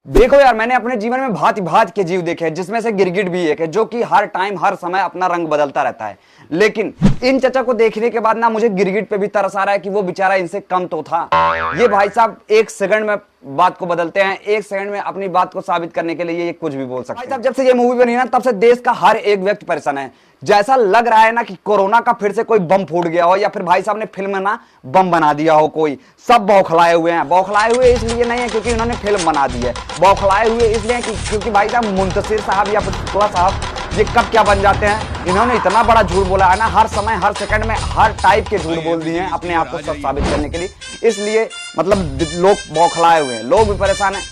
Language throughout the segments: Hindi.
देखो यार, मैंने अपने जीवन में भांति भांति के जीव देखे हैं, जिसमें से गिरगिट भी एक है जो कि हर टाइम हर समय अपना रंग बदलता रहता है। लेकिन इन चचा को देखने के बाद ना मुझे गिरगिट पे भी तरस आ रहा है कि वो बेचारा इनसे कम तो था। ये भाई साहब एक सेकंड में बात को बदलते हैं, एक सेकंड में अपनी बात को साबित करने के लिए ये कुछ भी बोल सकते हैं। भाई साहब जब से ये मूवी बनी ना तब से देश का हर एक व्यक्ति परेशान है। जैसा लग रहा है ना कि कोरोना का फिर से कोई बम फूट गया हो या फिर भाई साहब ने फिल्म में ना बम बना दिया हो। कोई सब बौखलाए हुए हैं। बौखलाए हुए इसलिए नहीं है क्योंकि उन्होंने फिल्म बना दी है, बौखलाए हुए इसलिए क्योंकि भाई साहब मुंतशिर साहब या फिर साहब ये कब क्या बन जाते हैं। इन्होंने इतना बड़ा झूठ बोला है ना, हर समय हर सेकंड में हर टाइप के झूठ बोल दिए हैं अपने आप को सब साबित करने के लिए। इसलिए मतलब लोग बौखलाए हुए हैं, लोग भी परेशान हैं।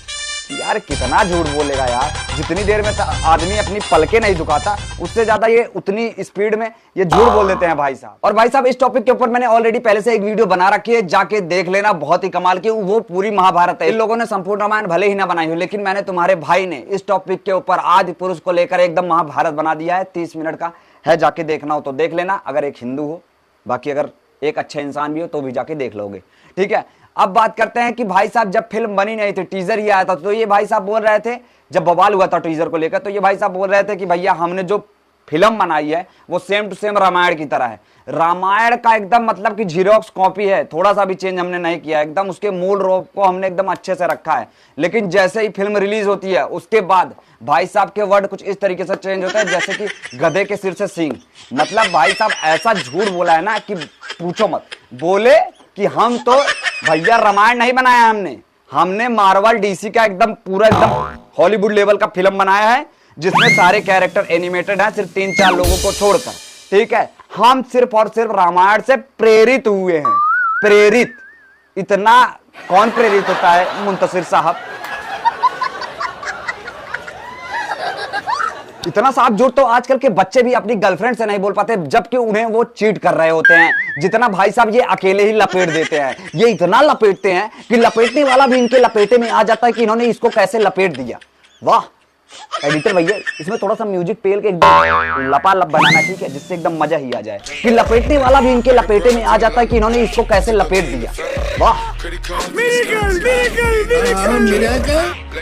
यार कितना झूठ बोलेगा यार, जितनी देर में आदमी अपनी पलके नहीं झुकाता उससे ज्यादा ये उतनी स्पीड में ये झूठ बोल देते हैं भाई साहब। और भाई साहब इस टॉपिक के ऊपर मैंने ऑलरेडी पहले से एक वीडियो बना रखी है, जाके देख लेना, बहुत ही कमाल की। वो पूरी महाभारत है। इन लोगों ने संपूर्ण रामायण भले ही ना बनाई हो, लेकिन मैंने तुम्हारे भाई ने इस टॉपिक के ऊपर आदि पुरुष को लेकर एकदम महाभारत बना दिया है। 30 मिनट का है, जाके देखना हो तो देख लेना, अगर एक हिंदू हो। बाकी अगर एक अच्छा इंसान भी हो तो भी जाके देख लोगे, ठीक है। अब बात करते हैं कि भाई साहब जब फिल्म बनी नहीं थी, टीजर ही आया था, तो ये भाई साहब बोल रहे थे, जब बवाल हुआ था टीजर को लेकर, तो ये भाई साहब बोल रहे थे कि भैया हमने जो फिल्म बनाई है वो सेम टू सेम रामायण की तरह है। रामायण का एकदम मतलब कि जीरोक्स कॉपी है, थोड़ा सा भी चेंज हमने नहीं किया, एकदम उसके मूल रूप को हमने एकदम अच्छे से रखा है। लेकिन जैसे ही फिल्म रिलीज होती है उसके बाद भाई साहब के वर्ड कुछ इस तरीके से चेंज होता है जैसे कि गधे के सिर से सींग। मतलब भाई साहब ऐसा झूठ बोला है ना कि पूछो मत। बोले कि हम तो भैया रामायण नहीं बनाया, हमने मार्वल डीसी का एकदम पूरा एकदम हॉलीवुड लेवल का फिल्म बनाया है, जिसमें सारे कैरेक्टर एनिमेटेड हैं, सिर्फ 3-4 लोगों को छोड़कर, ठीक है। हम सिर्फ और सिर्फ रामायण से प्रेरित हुए हैं। प्रेरित, इतना कौन प्रेरित होता है मुंतशिर साहब? इतना साफ झूठ तो आजकल के बच्चे भी अपनी गर्लफ्रेंड से नहीं बोल पाते, जबकि उन्हें वो चीट कर रहे होते हैं। जितना भाई साहब ये अकेले ही लपेट देते हैं, ये इतना लपेटते हैं कि लपेटने वाला भी इनके लपेटे में आ जाता है कि इन्होंने इसको कैसे लपेट दिया। वाह एडिटर भैया, इसमें थोड़ा सा म्यूजिक पेल के एकदम लपालप बनाना, ठीक है, जिससे एकदम मजा ही आ जाए कि लपेटने वाला भी इनके लपेटे में आ जाता है कि इन्होंने इसको कैसे लपेट दिया। वाह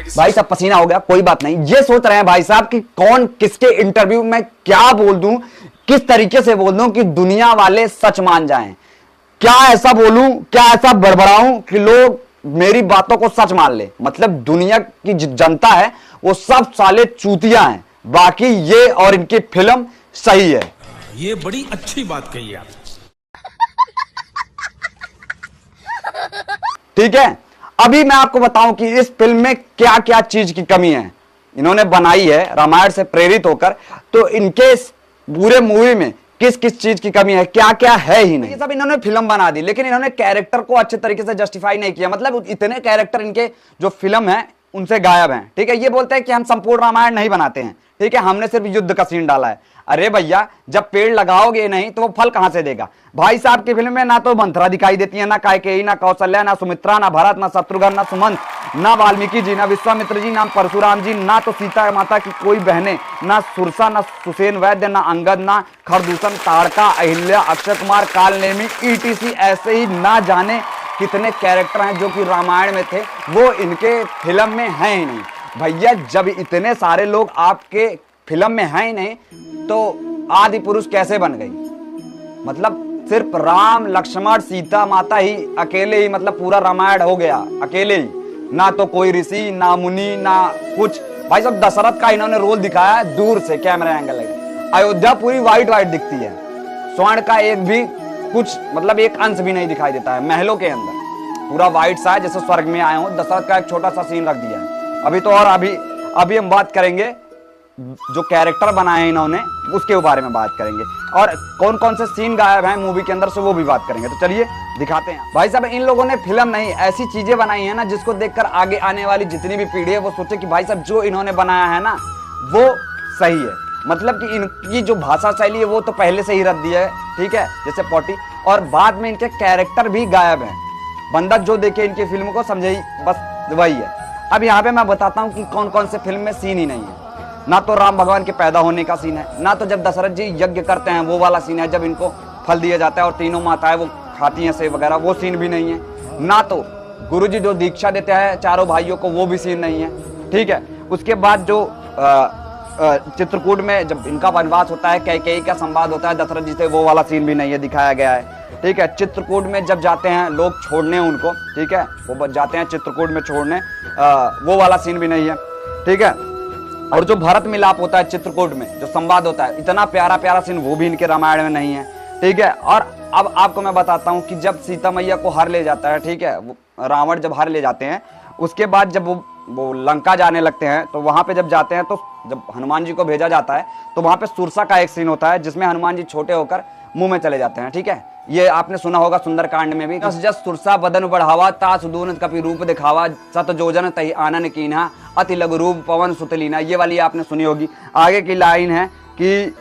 भाई साहब पसीना हो गया, कोई बात नहीं। ये सोच रहे हैं भाई साहब कि कौन किसके इंटरव्यू में क्या बोल दूं, किस तरीके से बोल दूं कि दुनिया वाले सच मान जाएं। क्या ऐसा बोलूं, क्या ऐसा बड़बड़ाऊं कि लोग मेरी बातों को सच मान ले। मतलब दुनिया की जनता है वो सब साले चूतियां हैं, बाकी ये और इनकी फिल्म सही है। ये बड़ी अच्छी बात कही आप। ठीक है, अभी मैं आपको बताऊं कि इस फिल्म में क्या क्या चीज की कमी है। इन्होंने बनाई है रामायण से प्रेरित होकर, तो इनके पूरे मूवी में किस किस चीज की कमी है, क्या क्या है ही नहीं। ये सब इन्होंने फिल्म बना दी, लेकिन इन्होंने कैरेक्टर को अच्छे तरीके से जस्टिफाई नहीं किया। मतलब इतने कैरेक्टर इनके जो फिल्म है उनसे गायब हैं, ठीक है। ये बोलते हैं कि हम संपूर्ण रामायण नहीं बनाते हैं, ठीक है, हमने सिर्फ युद्ध का सीन डाला है। अरे भैया जब पेड़ लगाओगे नहीं तो वो फल कहां से देगा? भाई साहब की फिल्म में ना तो मंथरा दिखाई देती है, ना कैकेयी, ना कौशल्या, ना सुमित्रा, ना भरत, ना शत्रुघ्न, ना सुमंत, ना वाल्मीकि जी, ना विश्वामित्र जी, ना परशुराम जी, ना तो सीता माता की कोई बहनें, ना सुरसा, ना सुसेन वैद्य, ना अंगद, ना खरदूषण, ताड़का, अहिल्या, अक्षय कुमार, कालनेमी, ईटीसी, ऐसे ही ना जाने कितने कैरेक्टर हैं जो कि रामायण में थे, वो इनके फिल्म में हैं ही नहीं। भैया जब इतने सारे लोग आपके फिल्म में हैं ही नहीं तो आदि पुरुष कैसे बन गई? मतलब सिर्फ राम लक्ष्मण सीता माता ही अकेले ही मतलब पूरा रामायण हो गया अकेले ही, ना तो कोई ऋषि, ना मुनि, ना कुछ। भाई साहब दशरथ का इन्होंने रोल दिखाया है दूर से, कैमरा एंगल है। अयोध्या पूरी व्हाइट व्हाइट दिखती है, स्वर्ण का एक भी कुछ मतलब एक अंश भी नहीं दिखाई देता है। महलों के अंदर पूरा व्हाइट सा है जैसे स्वर्ग में आए हो। दशरथ का एक छोटा सा सीन रख दिया है अभी तो। और अभी हम बात करेंगे जो कैरेक्टर बनाए हैं इन्होंने, उसके बारे में बात करेंगे, और कौन कौन से सीन गायब हैं मूवी के अंदर से वो भी बात करेंगे। तो चलिए दिखाते हैं। भाई साहब इन लोगों ने फिल्म नहीं ऐसी चीजें बनाई है ना जिसको देखकर आगे आने वाली जितनी भी पीढ़ी है वो सोचे कि भाई साहब जो इन्होंने बनाया है ना वो सही है। मतलब कि इनकी जो भाषा शैली है वो तो पहले से ही रद्दी है, ठीक है, जैसे पॉटी। और बाद में इनके कैरेक्टर भी गायब हैं। बंदा जो देखे इनकी फिल्म को समझे ही बस वही है। अब यहाँ पे मैं बताता हूँ कि कौन कौन से फिल्म में सीन ही नहीं है। ना तो राम भगवान के पैदा होने का सीन है, ना तो जब दशरथ जी यज्ञ करते हैं वो वाला सीन है, जब इनको फल दिया जाता है और तीनों माताएं वो खाती हैं सेब वगैरह, वो सीन भी नहीं है। ना तो गुरुजी जो दीक्षा देते हैं चारों भाइयों को, वो भी सीन नहीं है। ठीक है। उसके बाद जो चित्रकूट में जब इनका वनवास होता है, कैकेयी का संवाद होता है दशरथ जी से, वो वाला सीन भी नहीं है, दिखाया गया है। ठीक है। चित्रकूट में जब जाते हैं लोग छोड़ने उनको, ठीक है, वो जाते हैं चित्रकूट में छोड़ने, वो वाला सीन भी नहीं है। ठीक है। और जो भरत मिलाप होता है चित्रकूट में, जो संवाद होता है, इतना प्यारा प्यारा सीन वो भी इनके रामायण में नहीं है। ठीक है। और अब आपको मैं बताता हूँ कि जब सीता मैया को हर ले जाता है, ठीक है, रावण जब हर ले जाते हैं, उसके बाद जब वो लंका जाने लगते हैं, तो वहां पे जब जाते हैं, तो जब हनुमान जी को भेजा जाता है, तो वहां पे सुरसा का एक सीन होता है जिसमें हनुमान जी छोटे होकर मुंह में चले जाते हैं। ठीक है। ये आपने सुना होगा सुंदरकांड में भी, जस सुरसा बदन बढ़ावा ता सुदून कपि रूप दिखावा सत जोजन तहि आनन कीन्हा अति लघु रूप पवन सुतलीना, ये वाली आपने सुनी होगी। आगे की लाइन है कि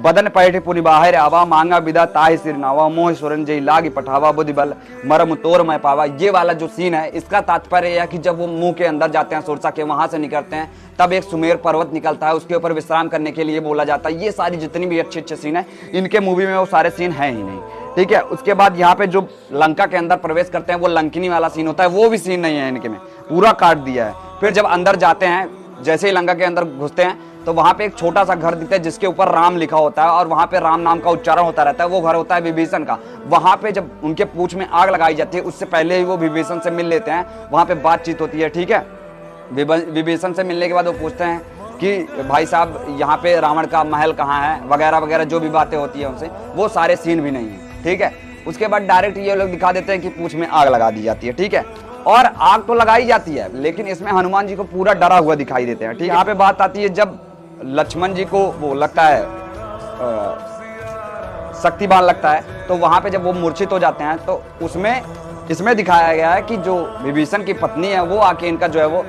बदन पैठ पुनि बाहर आवा मांगा विदा ताहि सिर नावा मोह सुरन जय लागी पठावा बुद्धि बल मरम तोर मैं पावा। ये वाला जो सीन है, इसका तात्पर्य यह कि जब वो मुंह के अंदर जाते हैं सुरसा के, वहां से निकलते हैं, तब एक सुमेर पर्वत निकलता है, उसके ऊपर विश्राम करने के लिए बोला जाता है। ये सारी जितनी भी अच्छे अच्छे सीन है इनके मूवी में, वो सारे सीन है ही नहीं। ठीक है। उसके बाद यहाँ पे जो लंका के अंदर प्रवेश करते हैं, वो लंकिनी वाला सीन होता है, वो भी सीन नहीं है इनके में, पूरा काट दिया है। फिर जब अंदर जाते हैं, जैसे ही लंका के अंदर घुसते हैं, तो वहां पे एक छोटा सा घर दिखता है जिसके ऊपर राम लिखा होता है, और वहां पे राम नाम का उच्चारण होता रहता है। वो घर होता है विभीषण का। वहां पे जब उनके पूंछ में आग लगाई जाती है, उससे पहले ही वो विभीषण से मिल लेते हैं, वहां पे बातचीत होती है। ठीक है। विभीषण से मिलने के बाद वो पूछते हैं कि भाई साहब यहाँ पे रावण का महल कहाँ है, वगैरह वगैरह जो भी बातें होती है उनसे, वो सारे सीन भी नहीं है। ठीक है। उसके बाद डायरेक्ट ये लोग दिखा देते हैं कि पूंछ में आग लगा दी जाती है। ठीक है। और आग तो लगाई जाती है, लेकिन इसमें हनुमान जी को पूरा डरा हुआ दिखाई देते हैं। ठीक है। यहाँ पे बात आती है जब लक्ष्मण जी को वो लगता है शक्तिबाण लगता है, तो वहां पे जब वो मूर्छित हो जाते हैं, तो उसमें इसमें दिखाया गया है कि जो विभीषण की पत्नी है, वो आके इनका जो है वो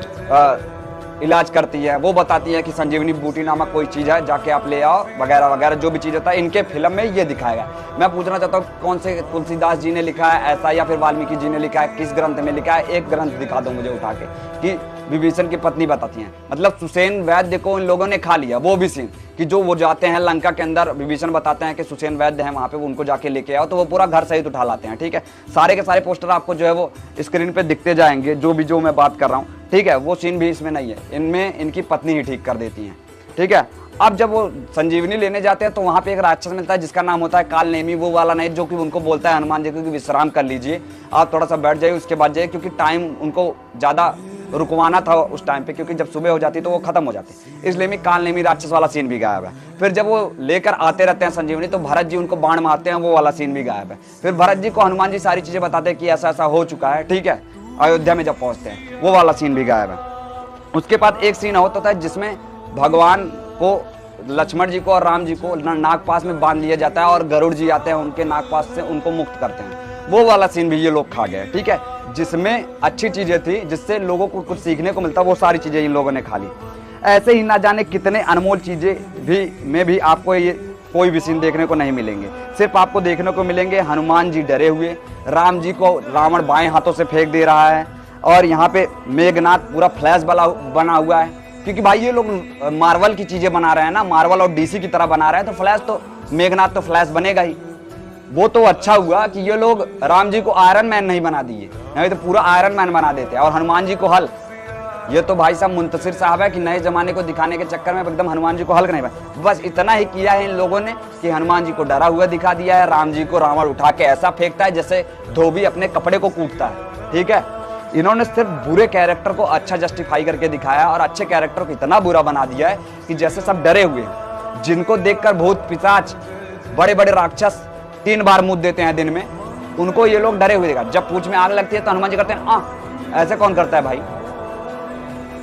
इलाज करती है। वो बताती है कि संजीवनी बूटी नामक कोई चीज है, जाके आप ले आओ, वगैरह वगैरह जो भी चीज होता है। इनके फिल्म में ये दिखाया गया। मैं पूछना चाहता हूँ कौन से तुलसीदास जी ने लिखा है ऐसा, या फिर वाल्मीकि जी ने लिखा है, किस ग्रंथ में लिखा है? एक ग्रंथ दिखा दो मुझे उठा के कि विभीषण की पत्नी बताती हैं। मतलब सुसेन वैद्य को इन लोगों ने खा लिया। वो भी सीन कि जो वो जाते हैं लंका के अंदर, विभीषण बताते हैं कि सुसेन वैद्य है वहां पे, उनको जाके लेके आओ, तो वो पूरा घर सहित उठा लाते हैं। ठीक है। सारे के सारे पोस्टर आपको जो है वो स्क्रीन पे दिखते जाएंगे, जो मैं बात कर रहा हूँ। ठीक है। वो सीन भी इसमें नहीं है, इनमें इनकी पत्नी ही ठीक कर देती है। ठीक है। अब जब वो संजीवनी लेने जाते हैं, तो वहां पे एक राक्षस मिलता है जिसका नाम होता है काल नेमी। वो वाला नहीं जो कि उनको बोलता है हनुमान जी को कि विश्राम कर लीजिए, आप थोड़ा सा बैठ जाइए, उसके बाद जाइए, क्योंकि टाइम उनको ज्यादा रुकवाना था उस टाइम पे, क्योंकि जब सुबह हो जाती तो वो खत्म हो जाती। इसलिए मैं काल नेमी राक्षस वाला सीन भी गायब है। फिर जब वो लेकर आते रहते हैं संजीवनी, तो भरत जी उनको बाण मारते हैं, वो वाला सीन भी गायब है। फिर भरत जी को हनुमान जी सारी चीजें बताते हैं कि ऐसा ऐसा हो चुका है। ठीक है। अयोध्या में जब पहुंचते हैं, वो वाला सीन भी गायब है। उसके बाद एक सीन होता है जिसमें भगवान को, लक्ष्मण जी को और राम जी को नागपास में बांध लिया जाता है, और गरुड़ जी आते हैं उनके नागपास से, उनको मुक्त करते हैं। वो वाला सीन भी ये लोग खा गए। ठीक है। जिसमें अच्छी चीजें थी, जिससे लोगों को कुछ सीखने को मिलता, वो सारी चीजें इन लोगों ने खा ली। ऐसे ही ना जाने कितने अनमोल चीजें भी आपको ये कोई भी सीन देखने को नहीं मिलेंगे। सिर्फ आपको देखने को मिलेंगे हनुमान जी डरे हुए, राम जी को रावण बाएं हाथों से फेंक दे रहा है, और यहाँ पे मेघनाथ पूरा फ्लैश बना हुआ है। क्योंकि भाई ये लोग मार्वल की चीजें बना रहे हैं ना, मार्वल और डीसी की तरह बना रहे हैं, तो फ्लैश तो मेघनाथ तो फ्लैश बनेगा ही। वो तो अच्छा हुआ कि ये लोग राम जी को आयरन मैन नहीं बना दिए, नहीं तो पूरा आयरन मैन बना देते, और हनुमान जी को हल्क। ये तो भाई साहब मुंतशिर साहब है कि नए जमाने को दिखाने के चक्कर में एकदम हनुमान जी को हल्क नहीं बना। बस इतना ही किया है इन लोगों ने कि हनुमान जी को डरा हुआ दिखा दिया है, राम जी को रावण उठा के ऐसा फेंकता है जैसे धोबी अपने कपड़े को कूटता है। ठीक है। इन्होंने सिर्फ बुरे कैरेक्टर को अच्छा जस्टिफाई करके दिखाया, और अच्छे कैरेक्टर को इतना बुरा बना दिया है कि जैसे सब डरे हुए हैं, जिनको देखकर भूत पिशाच बड़े बड़े राक्षस 3 बार मुंह देते हैं दिन में, उनको ये लोग डरे हुए देखा। जब पूंछ में आग लगती है तो हनुमान जी करते हैं ऐसे कौन करता है भाई,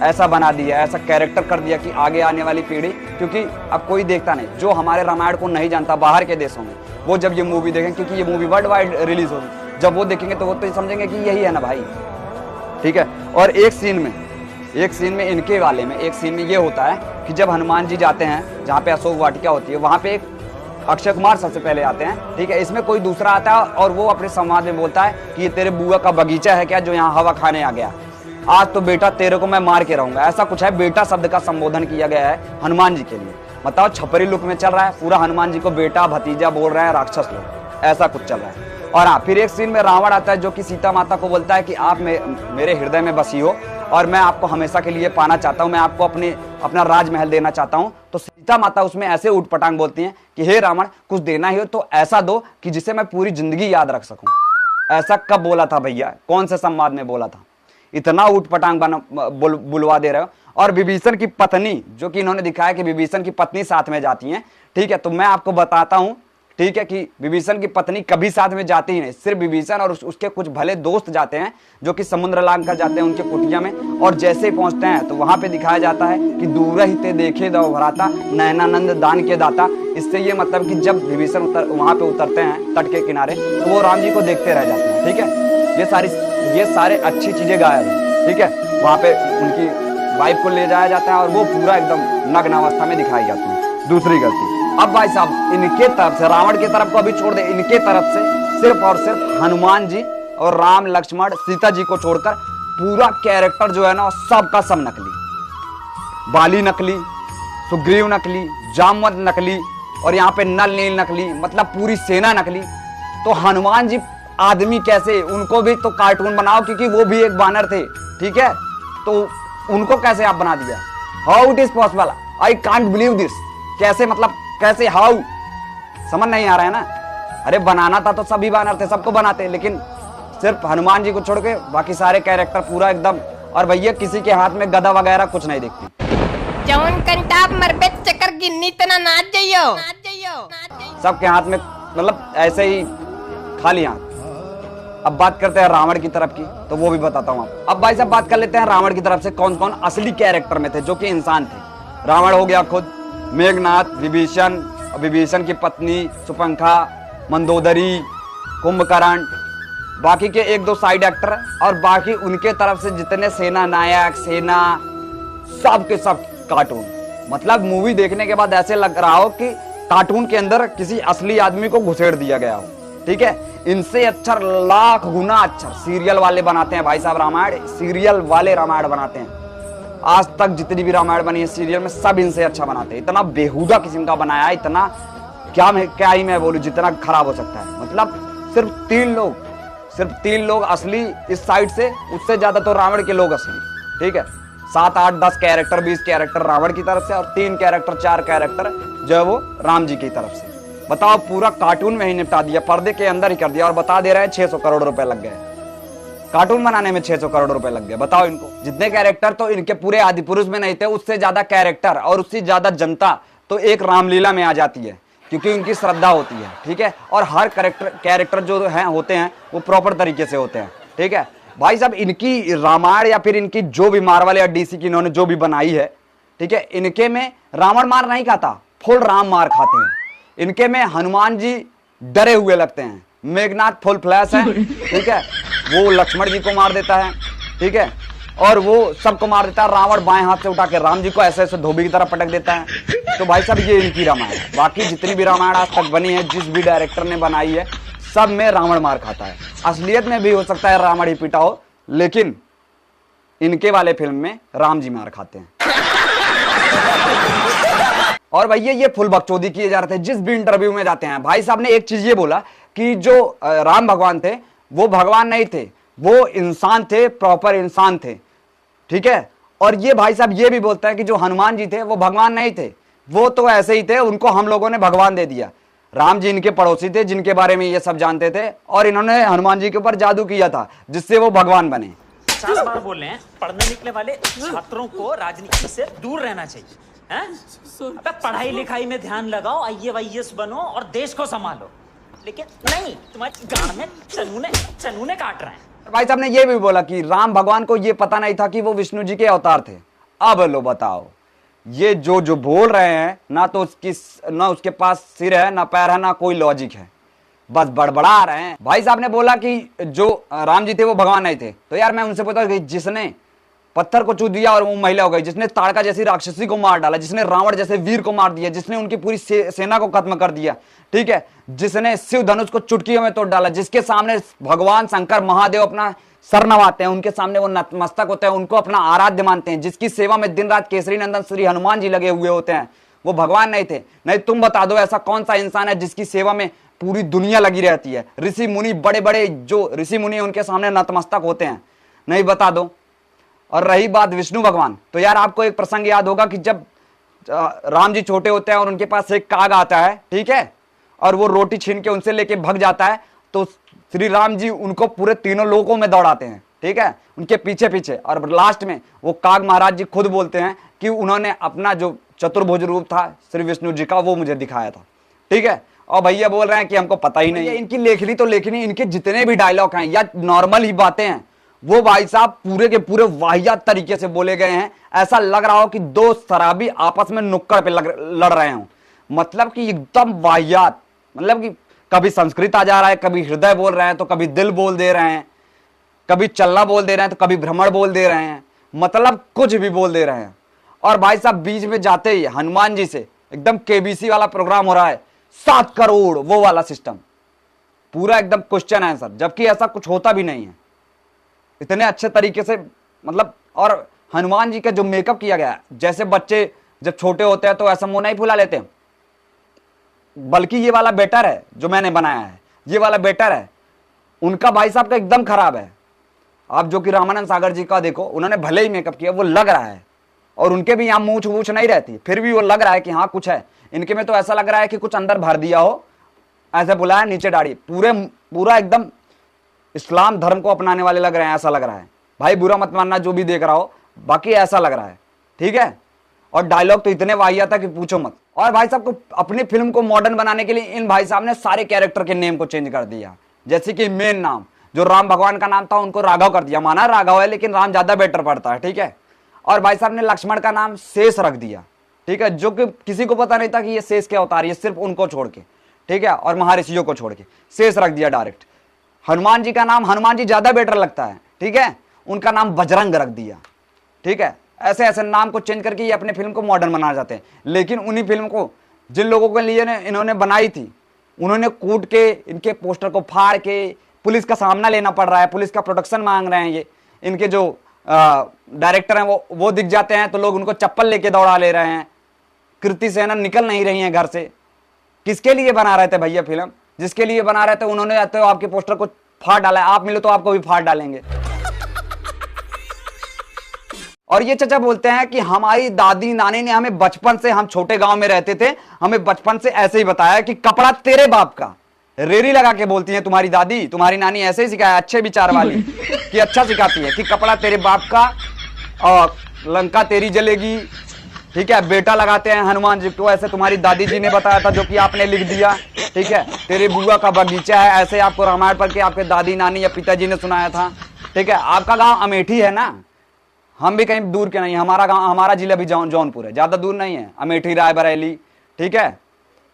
ऐसा बना दिया, ऐसा कैरेक्टर कर दिया कि आगे आने वाली पीढ़ी, क्योंकि अब कोई देखता नहीं, जो हमारे रामायण को नहीं जानता बाहर के देशों में, वो जब ये मूवी देखें, क्योंकि ये मूवी वर्ल्ड वाइड रिलीज होगी, जब वो देखेंगे तो वो तो समझेंगे कि यही है ना भाई। ठीक है। और एक सीन में इनके वाले में एक सीन में ये होता है कि जब हनुमान जी जाते हैं जहाँ पे अशोक वाटिका होती है, वहाँ पे एक अक्षय कुमार सबसे पहले आते हैं। ठीक है। इसमें कोई दूसरा आता है और वो अपने संवाद में बोलता है कि ये तेरे बुआ का बगीचा है क्या जो यहाँ हवा खाने आ गया, आज तो बेटा तेरे को मैं मार के रहूंगा, ऐसा कुछ है। बेटा शब्द का संबोधन किया गया है हनुमान जी के लिए। बताओ, छपरी लुक में चल रहा है पूरा, हनुमान जी को बेटा भतीजा बोल रहे हैं राक्षस लोग, ऐसा कुछ चल रहा है। और हाँ, फिर एक सीन में रावण आता है जो कि सीता माता को बोलता है कि आप मेरे हृदय में बसी हो और मैं आपको हमेशा के लिए पाना चाहता हूं, मैं आपको अपना राजमहल देना चाहता हूं। तो सीता माता उसमें ऐसे उठपटांग बोलती हैं कि हे रावण, कुछ देना ही हो तो ऐसा दो कि जिसे मैं पूरी जिंदगी याद रख सकूं। ऐसा कब बोला था भैया, कौन से संवाद में बोला था? इतना उठपटांग बुलवा दे रहे हो। और विभीषण की पत्नी, जो कि इन्होंने दिखाया कि विभीषण की पत्नी साथ में जाती है, ठीक है, तो मैं आपको बताता हूं, ठीक है, कि विभीषण की पत्नी कभी साथ में जाती ही नहीं। सिर्फ विभीषण और उसके कुछ भले दोस्त जाते हैं जो कि समुद्र लांग कर जाते हैं उनके कुटिया में। और जैसे ही पहुंचते हैं तो वहां पे दिखाया जाता है कि दूर ही ते देखे दो भराता, नयनानंद दान के दाता। इससे ये मतलब कि जब विभीषण वहां पे उतरते हैं तट के किनारे, तो वो राम जी को देखते रह जाते हैं। ठीक है, ये सारे अच्छी चीजें गायब है। ठीक है, वहां पे उनकी वाइफ को ले जाया जाता है और वो पूरा एकदम नग्न अवस्था में दिखाई जाती है। दूसरी गलती, अब भाई साहब इनके तरफ से, रावण की तरफ को अभी छोड़ दे, इनके तरफ से सिर्फ और सिर्फ हनुमान जी और राम लक्ष्मण सीता जी को छोड़कर पूरा कैरेक्टर जो है ना सबका सब नकली। बाली नकली, सुग्रीव नकली, जामवंत नकली और यहाँ पे नल नील नकली, मतलब पूरी सेना नकली। तो हनुमान जी आदमी कैसे, उनको भी तो कार्टून बनाओ क्योंकि वो भी एक बानर थे। ठीक है, तो उनको कैसे आप बना दिया? How it is possible, I can't believe this. कैसे, मतलब कैसे, हाउ, समझ नहीं आ रहा है ना। अरे बनाना था तो सभी बानर थे, सबको बनाते, लेकिन सिर्फ हनुमान जी को छोड़ के बाकी सारे कैरेक्टर पूरा एकदम। और भैया किसी के हाथ में गदा वगैरह कुछ नहीं दिखती। जौन कंटाप मरबे चक्कर गिन्नी तना नाच जाइयो। सबके हाथ में मतलब ऐसे ही खाली हाथ। अब बात करते हैं रावण की तरफ की, तो वो भी बताता हूं आप। अब भाई साहब बात कर लेते हैं रावण की तरफ से कौन कौन असली कैरेक्टर में थे जो कि इंसान थे। रावण हो गया खुद, मेघनाथ, विभीषण की पत्नी सुपंखा, मंदोदरी, कुंभकर्ण, बाकी के एक दो साइड एक्टर और बाकी उनके तरफ से जितने सेना नायक, सेना, सब के सब कार्टून। मतलब मूवी देखने के बाद ऐसे लग रहा हो कि कार्टून के अंदर किसी असली आदमी को घुसेड़ दिया गया हो। ठीक है, इनसे अच्छा, लाख गुना अच्छा सीरियल वाले बनाते हैं भाई साहब रामायण। सीरियल वाले रामायण बनाते हैं, आज तक जितनी भी रामायण बनी है सीरियल में सब इनसे अच्छा बनाते हैं। इतना बेहुदा किस्म का बनाया, इतना क्या ही मैं बोलूं, जितना खराब हो सकता है। मतलब सिर्फ तीन लोग असली इस साइड से, उससे ज्यादा तो रावण के लोग असली। ठीक है, 7, 8, 10 कैरेक्टर, 20 कैरेक्टर रावण की तरफ से और 3 कैरेक्टर 4 कैरेक्टर जो है वो राम जी की तरफ से। बताओ, पूरा कार्टून में ही निपटा दिया, पर्दे के अंदर ही कर दिया। और बता दे रहे हैं 600 करोड़ रुपए लग गए कार्टून बनाने में, 600 करोड़ रुपए लग गए। बताओ इनको, जितने कैरेक्टर तो इनके पूरे आदि पुरुष में नहीं थे, उससे ज्यादा कैरेक्टर और उससे ज्यादा जनता तो एक रामलीला में आ जाती है क्योंकि उनकी श्रद्धा होती है। ठीक है, और हर कैरेक्टर जो है होते हैं वो प्रॉपर तरीके से होते हैं। ठीक है भाई साहब, इनकी रामायण या फिर इनकी जो भी मार्वल या डीसी की इन्होंने जो भी बनाई है, ठीक है, इनके में रावण मार नहीं खाता, फुल राम मार खाते हैं। इनके में हनुमान जी डरे हुए लगते हैं, मेघनाथ फुल फ्लैश है। ठीक है, वो लक्ष्मण जी को मार देता है। ठीक है, और वो सबको मार देता है। रावण बाएं हाथ से उठा के राम जी को ऐसे ऐसे धोबी की तरह पटक देता है। तो भाई साहब ये इनकी रामायण है। बाकी जितनी भी रामायण आज तक बनी है, जिस भी डायरेक्टर ने बनाई है, सब में रावण मार खाता है। असलियत में भी हो सकता है रावण ही पीटा हो, लेकिन इनके वाले फिल्म में राम जी मार खाते हैं। और भैया ये फुल बकचोदी किए जा रहे थे जिस भी इंटरव्यू में जाते हैं। भाई साहब ने एक चीज ये बोला कि जो राम भगवान थे वो भगवान नहीं थे, वो इंसान थे, प्रॉपर इंसान थे। ठीक है, और ये भाई साहब ये भी बोलते हैं कि जो हनुमान जी थे वो भगवान नहीं थे, वो तो ऐसे ही थे, उनको हम लोगों ने भगवान दे दिया। राम जी इनके पड़ोसी थे जिनके बारे में ये सब जानते थे और इन्होंने हनुमान जी के ऊपर जादू किया था जिससे वो भगवान बने। 50 बार बोल रहे हैं, पढ़ने निकले वाले छात्रों को राजनीति से दूर रहना चाहिए। हैं? अबे पढ़ाई लिखाई में ध्यान लगाओ, IAS बनो और देश को संभालो। लेकिन नहीं, तुम्हारे गांड में चनूने काट रहे हैं। भाई साहब ने ये भी बोला कि राम भगवान को ये पता नहीं था कि वो विष्णु जी के अवतार थे। अब लो बताओ, ये जो बोल रहे हैं ना तो ना उसके पास सिर है, ना पैर है, ना कोई लॉजिक है, बस बड़बड़ा रहे हैं। भाई साहब ने बोला कि जो राम जी थे वो भगवान नहीं थे, तो यार मैं उनसे पूछता कि जिसने पत्थर को छू दिया और वो महिला हो गई, जिसने ताड़का जैसी राक्षसी को मार डाला, जिसने रावण जैसे वीर को मार दिया, जिसने उनकी पूरी सेना को खत्म कर दिया, ठीक है, जिसने शिव धनुष को चुटकियों में तोड़ डाला, जिसके सामने भगवान शंकर महादेव अपना सर नवाते हैं, उनके सामने वो नतमस्तक होते हैं, उनको अपना आराध्य मानते हैं, जिसकी सेवा में दिन रात केसरी नंदन श्री हनुमान जी लगे हुए होते हैं, वो भगवान नहीं थे। नहीं तुम बता दो ऐसा कौन सा इंसान है जिसकी सेवा में पूरी दुनिया लगी रहती है। ऋषि मुनि, बड़े बड़े जो ऋषि मुनि हैं उनके सामने नतमस्तक होते हैं। नहीं बता दो। और रही बात विष्णु भगवान, तो यार आपको एक प्रसंग याद होगा कि जब राम जी छोटे होते हैं और उनके पास एक काग आता है, ठीक है, और वो रोटी छीन के उनसे लेके भाग जाता है, तो श्री राम जी उनको पूरे तीनों लोकों में दौड़ाते हैं, ठीक है, उनके पीछे पीछे। और लास्ट में वो काग महाराज जी खुद बोलते हैं कि उन्होंने अपना जो चतुर्भुज रूप था श्री विष्णु जी का वो मुझे दिखाया था, ठीक है। और भैया बोल रहे हैं कि हमको पता ही नहीं है। इनकी लेखनी तो लेखनी, इनके जितने भी डायलॉग हैं या नॉर्मल ही बातें हैं, वो भाई साहब पूरे के पूरे वाहियात तरीके से बोले गए हैं। ऐसा लग रहा हो कि दो शराबी आपस में नुक्कड़ पे लड़ रहे हो। मतलब कि एकदम वाहियात, मतलब कि कभी संस्कृत आ जा रहा है, कभी हृदय बोल रहे हैं, तो कभी दिल बोल दे रहे हैं, कभी चलना बोल दे रहे हैं, तो कभी भ्रमण बोल दे रहे हैं, मतलब कुछ भी बोल दे रहे हैं। और भाई साहब बीच में जाते ही हनुमान जी से एकदम केबीसी वाला प्रोग्राम हो रहा है, 7 करोड़ वो वाला सिस्टम, पूरा एकदम क्वेश्चन आंसर, जबकि ऐसा कुछ होता भी नहीं है। इतने अच्छे तरीके से, मतलब, और हनुमान जी का जो मेकअप किया गया है, जैसे बच्चे जब छोटे होते हैं तो ऐसा मुंह नहीं फुला लेते हैं, बल्कि ये वाला बेटर है जो मैंने बनाया है, ये वाला बेटर है। उनका भाई साहब का एकदम खराब है। आप जो कि रामानंद सागर जी का देखो, उन्होंने भले ही मेकअप किया, वो लग रहा है, और उनके भी यहाँ मूछ वूछ नहीं रहती, फिर भी वो लग रहा है कि हाँ कुछ है। इनके में तो ऐसा लग रहा है कि कुछ अंदर भर दिया हो, ऐसे बुलाया, नीचे दाढ़ी, पूरा एकदम इस्लाम धर्म को अपनाने वाले लग रहे हैं, ऐसा लग रहा है। भाई बुरा मत मानना जो भी देख रहा हो, बाकी ऐसा लग रहा है, ठीक है। और डायलॉग तो इतने वाहियात था कि पूछो मत। और भाई साहब को अपनी फिल्म को मॉडर्न बनाने के लिए इन भाई साहब ने सारे कैरेक्टर के नेम को चेंज कर दिया। जैसे कि मेन नाम जो राम भगवान का नाम था उनको राघव कर दिया, माना राघव है लेकिन राम ज्यादा बेटर पड़ता है, ठीक है। और भाई साहब ने लक्ष्मण का नाम शेष रख दिया, ठीक है, जो कि किसी को पता नहीं था कि ये शेष क्या होता है, ये सिर्फ उनको छोड़ के, ठीक है, और महर्षियों को छोड़ के शेष रख दिया डायरेक्ट। हनुमान जी का नाम, हनुमान जी ज्यादा बेटर लगता है, ठीक है, उनका नाम बजरंग रख दिया, ठीक है। ऐसे ऐसे नाम को चेंज करके ये अपने फिल्म को मॉडर्न बनाना चाहते हैं। लेकिन उन्हीं फिल्म को जिन लोगों के लिए इन्होंने बनाई थी, उन्होंने कूट के इनके पोस्टर को फाड़ के पुलिस का सामना लेना पड़ रहा है, पुलिस का प्रोटेक्शन मांग रहे हैं। ये इनके जो डायरेक्टर हैं वो दिख जाते हैं तो लोग उनको चप्पल लेके दौड़ा ले रहे हैं। कृति सेनन निकल नहीं रही हैं घर से। किसके लिए बना रहे थे भैया फिल्म? जिसके लिए बना रहे थे उन्होंने आते हो आपके पोस्टर को फाड़ डाला है। आप मिलो तो आपको भी फाड़ डालेंगे। और ये चचा बोलते हैं कि हमारी दादी नानी ने हमें बचपन से, हम छोटे गांव में रहते थे, हमें बचपन से ऐसे ही बताया कि कपड़ा तेरे बाप का। रेरी लगा के बोलती है तुम्हारी दादी, तुम्हारी नानी ऐसे ही सिखाया, अच्छे विचार वाली कि अच्छा सिखाती है कि कपड़ा तेरे बाप का और लंका तेरी जलेगी, ठीक है। बेटा लगाते हैं हनुमान जी को, ऐसे तुम्हारी दादी जी ने बताया था जो कि आपने लिख दिया, ठीक है। तेरे बुआ का बगीचा है, ऐसे आपको रामायण पढ़ के आपके दादी नानी या पिताजी ने सुनाया था, ठीक है। आपका गाँव अमेठी है ना, हम भी कहीं दूर के नहीं, हमारा गांव, हमारा जिला भी जौनपुर है, ज्यादा दूर नहीं है, अमेठी रायबरेली, ठीक है,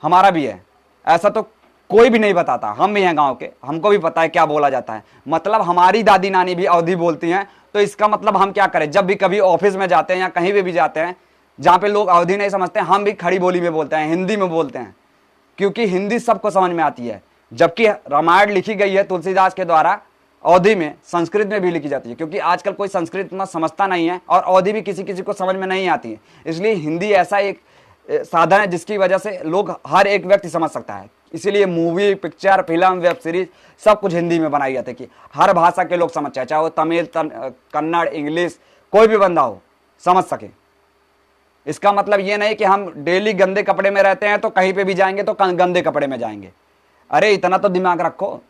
हमारा भी है। ऐसा तो कोई भी नहीं बताता, हम भी हैं गांव के, हमको भी पता है क्या बोला जाता है। मतलब हमारी दादी नानी भी अवधी बोलती हैं, तो इसका मतलब हम क्या करें? जब भी कभी ऑफिस में जाते हैं या कहीं भी जाते हैं जहां पे लोग अवधी नहीं समझते, हम भी खड़ी बोली में बोलते हैं, हिंदी में बोलते हैं, क्योंकि हिंदी सबको समझ में आती है। जबकि रामायण लिखी गई है तुलसीदास के द्वारा अवधी में, संस्कृत में भी लिखी जाती है, क्योंकि आजकल कोई संस्कृत इतना समझता नहीं है और अवधी भी किसी किसी को समझ में नहीं आती है। इसलिए हिंदी ऐसा एक साधन है जिसकी वजह से लोग, हर एक व्यक्ति समझ सकता है। इसीलिए movie, picture, film, web series सब कुछ हिंदी में बनाई जाती है कि हर भाषा के लोग समझ चाहे वो तमिल, कन्नड़, इंग्लिश, कोई भी बंदा हो समझ सके। इसका मतलब ये नहीं कि हम डेली गंदे कपड़े में रहते हैं तो कहीं पे भी जाएंगे तो गंदे कपड़े में जाएंगे। अरे इतना तो दिमाग रखो।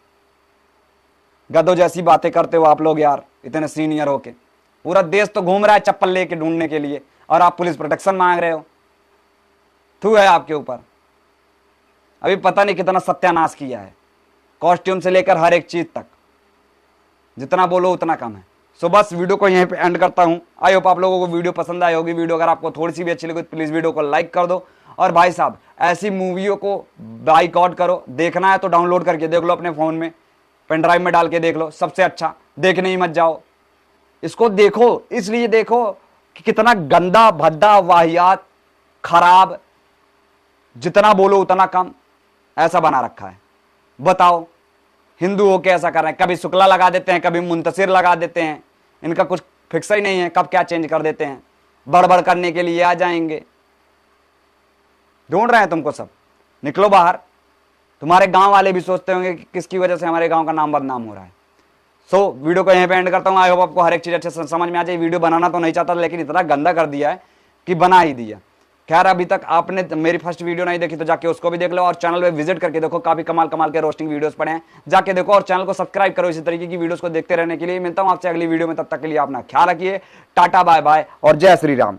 गधों जैसी बातें करते हो आप लोग यार, इतने सीनियर होके। पूरा देश तो घूम रहा है चप्पल लेके ढूंढने के लिए और आप पुलिस प्रोटेक्शन मांग रहे हो। थू है आपके ऊपर। अभी पता नहीं कितना सत्यानाश किया है, कॉस्ट्यूम से लेकर हर एक चीज तक। जितना बोलो उतना कम है। सो बस वीडियो को यहीं पे एंड करता हूं। आई होप आप लोगों को वीडियो पसंद आई होगी। वीडियो अगर आपको थोड़ी सी भी अच्छी लगी तो प्लीज वीडियो को लाइक कर दो। और भाई साहब ऐसी मूवियों को बाइकआउट करो। देखना है तो डाउनलोड करके देख लो अपने फोन में, पेन ड्राइव में डाल के देख लो, सबसे अच्छा। देखने ही मत जाओ, इसको देखो, इसलिए देखो कि कितना गंदा, भद्दा, वाहियात, खराब, जितना बोलो उतना कम, ऐसा बना रखा है। बताओ हिंदू हो के ऐसा कर रहे हैं। कभी शुक्ला लगा देते हैं, कभी मुंतसिर लगा देते हैं। इनका कुछ फिक्स ही नहीं है, कब क्या चेंज कर देते हैं। बड़बड़ करने के लिए आ जाएंगे। ढूंढ रहे हैं तुमको सब, निकलो बाहर। तुम्हारे गांव वाले भी सोचते होंगे कि किसकी वजह से हमारे गांव का नाम बदनाम हो रहा है। सो वीडियो को यहीं पे एंड करता हूँ। आई होप आपको हर एक चीज अच्छे से समझ में आ जाए। वीडियो बनाना तो नहीं चाहता लेकिन इतना गंदा कर दिया है कि बना ही दिया। खैर अभी तक आपने मेरी फर्स्ट वीडियो नहीं देखी तो जाके उसको भी देख लो और चैनल पे विजिट करके देखो, काफी कमाल कमाल के रोस्टिंग वीडियोस पड़े हैं, जाके देखो और चैनल को सब्सक्राइब करो इसी तरीके की वीडियोस को देखते रहने के लिए। मिलता हूं आपसे अगली वीडियो में, तब तक के लिए अपना ख्याल रखिए। टाटा बाय बाय और जय श्री राम।